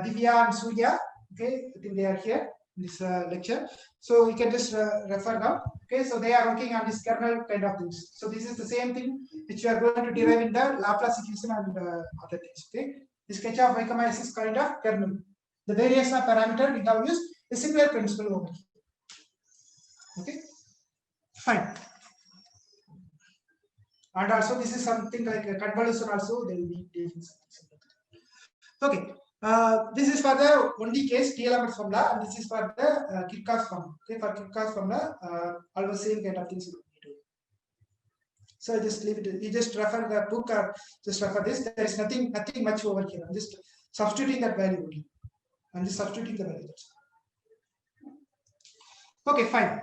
Divya and Surya. Okay, I think they are here in this lecture. So you can just refer now. Okay, so they are working on this kernel kind of things. So this is the same thing which you are going to derive in the Laplace equation and other things. Okay, this Ketchup y comma s is kind of kernel. The variation of parameter we have used a similar principle over here. Okay, fine. And also this is something like a convolution also they will be taking something. Okay, this is for the 1D case D-L'Hopital's formula, and this is for the Kirchhoff's formula. Okay, for Kirchhoff's formula, almost same kind of things you will do. So I just leave it. You just refer the book or just refer this. There is nothing much over here. I'm just substituting that value only. I'm just substituting the value. Okay, fine.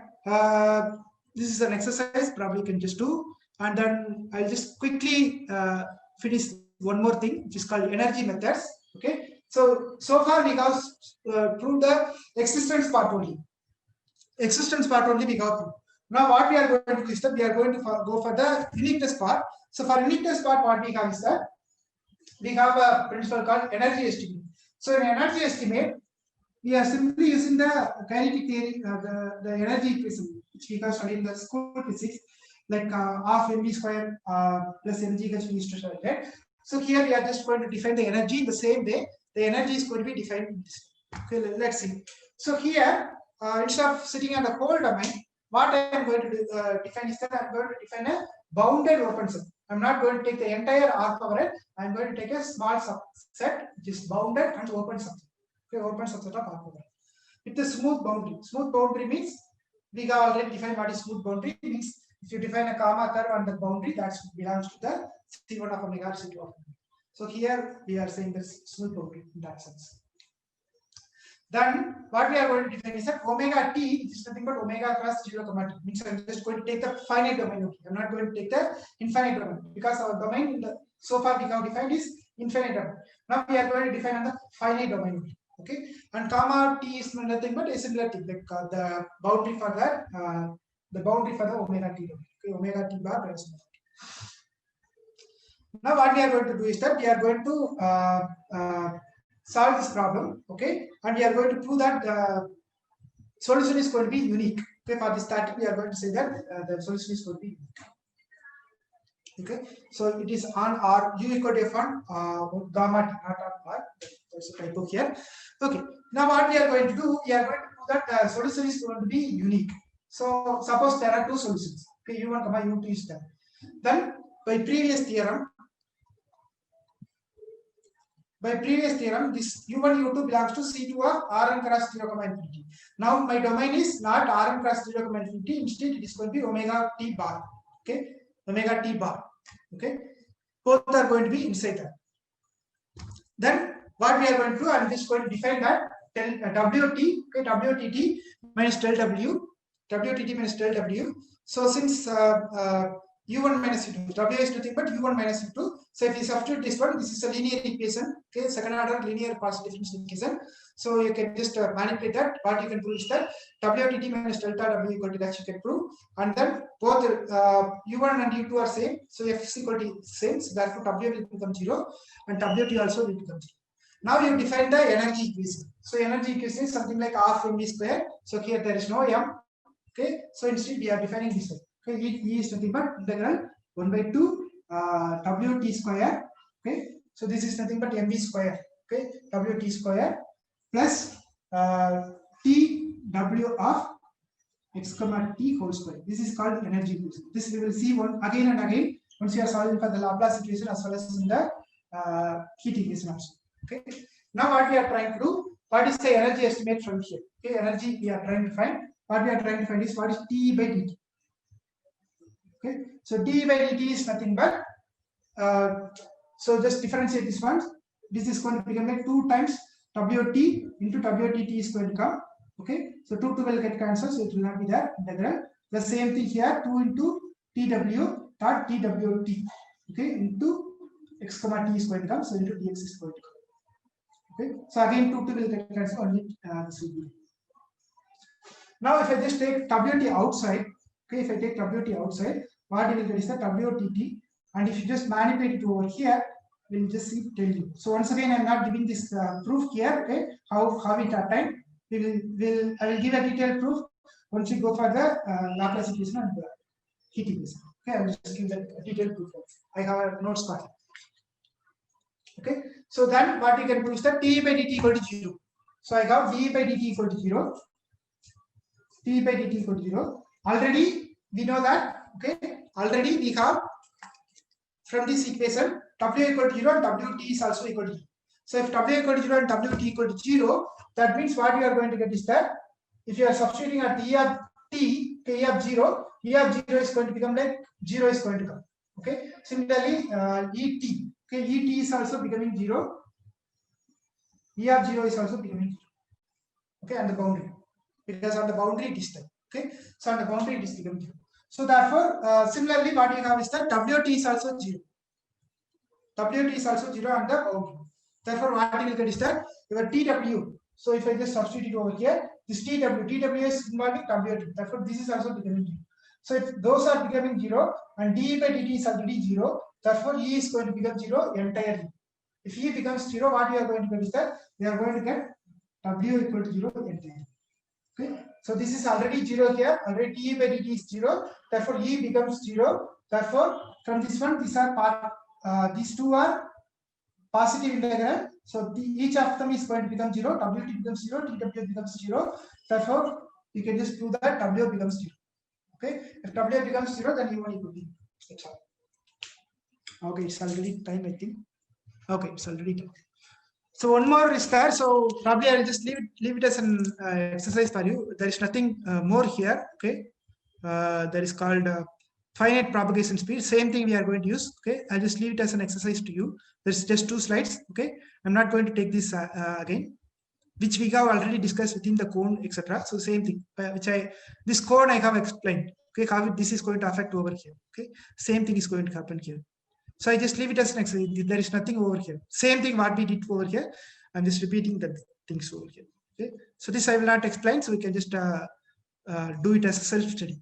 This is an exercise probably you can just do, and then I'll just quickly finish one more thing, which is called energy methods. Okay, so far we have proved the existence part only. Existence part only we have proved. Now what we are going to do is that we are going to go for the uniqueness part. So for uniqueness part, what we have is that we have a principle called energy estimate. So in energy estimate, we are simply using the kinetic theory, the energy equation, which we have studied in the school physics, like half mv square plus mg equals v to share, right? So here we are just going to define the energy in the same way. The energy is going to be defined in this. Okay, let's see. So here, instead of sitting on the whole domain, what I am going to define is that I am going to define a bounded open set. I'm not going to take the entire R power n. I'm going to take a small subset which is bounded and open subset. Okay, open subset of R power n. With the smooth boundary. Smooth boundary means we have already defined what is smooth boundary. Means if you define a comma curve on the boundary, that belongs to the C1 of omega or C2 of omega. So here we are saying this smooth boundary in that sense. Then what we are going to define is that omega t, which is nothing but omega cross 0, t. Means I'm just going to take the finite domain. Okay, I'm not going to take the infinite domain because our domain so far we have defined is infinite domain. Now we are going to define on the finite domain. Okay, and comma t is nothing but a similar thing, like the boundary for that, the boundary for the omega t domain. Okay, omega t bar minus omega t. Now what we are going to do is that we are going to solve this problem, okay, and we are going to prove that the solution is going to be unique. Okay, for this static, we are going to say that the solution is going to be unique. Okay, so it is on R, u equal to f on gamma t, not on R. There's a typo here. Okay, now what we are going to do, we are going to prove that the solution is going to be unique. So suppose there are two solutions. Okay, u1, u2 is there. Then by previous theorem, this u1, u2 belongs to C2 of Rn cross 0, infinity. Now my domain is not Rn cross 0, infinity. Instead, it is going to be omega t bar. Okay, omega t bar. Okay, both are going to be inside that. Then what we are going to do, I am just going to define that Wt, okay, Wtt minus del W, Wtt minus del W. So since u1 minus u2, W is nothing but u1 minus u2. So if you substitute this one, this is a linear equation, okay, second order linear partial differential equation. So you can just manipulate that. What you can prove is that Wtt minus delta W equal to that you can prove, and then both u1 and u2 are same. So f is equal to same. So therefore W will become 0 and Wt also will become 0. Now you define the energy equation. So energy equation is something like half mv square. So here there is no m. Okay, so instead we are defining this way. Okay, E is nothing but integral 1 by 2 Wt square. Okay, so this is nothing but mv square. Okay, Wt square plus T W of x comma t whole square. This is called energy equation. This we will see one again and again once you are solving for the Laplace equation as well as in the heat equation also. Okay, now what we are trying to do, what is the energy estimate from here? Okay, energy we are trying to find. What we are trying to find is what is dE by dt. Okay, so dE by dt is nothing but so just differentiate this one. This is going to become like 2 times Wt into Wtt is going to come. Okay, so 2 will get cancelled, so it will not be there. Integral. The same thing here, 2 into Tw dot Twt. Okay, into x comma t is going to come, so into dx is going to come. Okay, so again 2 will get cancelled, only this will be. Now if I just take Wt outside, okay, if I take Wt outside, what you will get is the Wtt, and if you just manipulate it over here, we'll just see tell you. So once again, I'm not giving this proof here. Okay, how it obtained. I will give a detailed proof once we go for the Laplace equation and the heat equation. Okay, I'll just give that detailed proof. I have a notes for it. Okay, so then what you can do is that dE by dt equal to 0. So I have dE by dt equal to 0. dE by dt equal to 0. Already we know that. Okay, already we have from this equation W equal to 0 and Wt is also equal to 0. So if W equal to 0 and Wt equal to 0, that means what you are going to get is that if you are substituting at E of t, E of 0 is going to become like 0 is going to come. Okay, similarly Et, okay, Et is also becoming 0. E of 0 is also becoming 0. Okay, and the boundary, because on the boundary it is there. Okay, so on the boundary it is becoming 0. So therefore, similarly, what you have is that Wt is also 0. Wt is also 0 on the boundary. Therefore, what you will get is that your Tw. So if I just substitute over here, this Tw is involving Wt. Therefore, this is also becoming 0. So if those are becoming 0 and dE by dt is already 0, therefore E is going to become 0 entirely. If E becomes 0, what we are going to get is that we are going to get W equal to 0 entirely. Okay, so this is already 0 here. Already dE by dt is 0. Therefore, E becomes 0. Therefore, from this one, these are part. These two are positive integral. So each of them is going to become 0. Wt becomes 0. Tw becomes 0. Therefore, you can just prove that W becomes 0. Okay, if W becomes 0, then U1 equal to 0. That's all. Okay, it's already time, I think. Okay, it's already time. So one more is there. So probably I'll just leave it as an exercise for you. There is nothing more here. Okay, that is called finite propagation speed. Same thing we are going to use. Okay, I'll just leave it as an exercise to you. There's just 2 slides. Okay, I'm not going to take this again, which we have already discussed within the cone, etc. So same thing, this cone I have explained. Okay, how this is going to affect over here. Okay, same thing is going to happen here. So I just leave it as an exercise. There is nothing over here. Same thing what we did over here. I'm just repeating the things over here. Okay, so this I will not explain. So we can just do it as a self-study.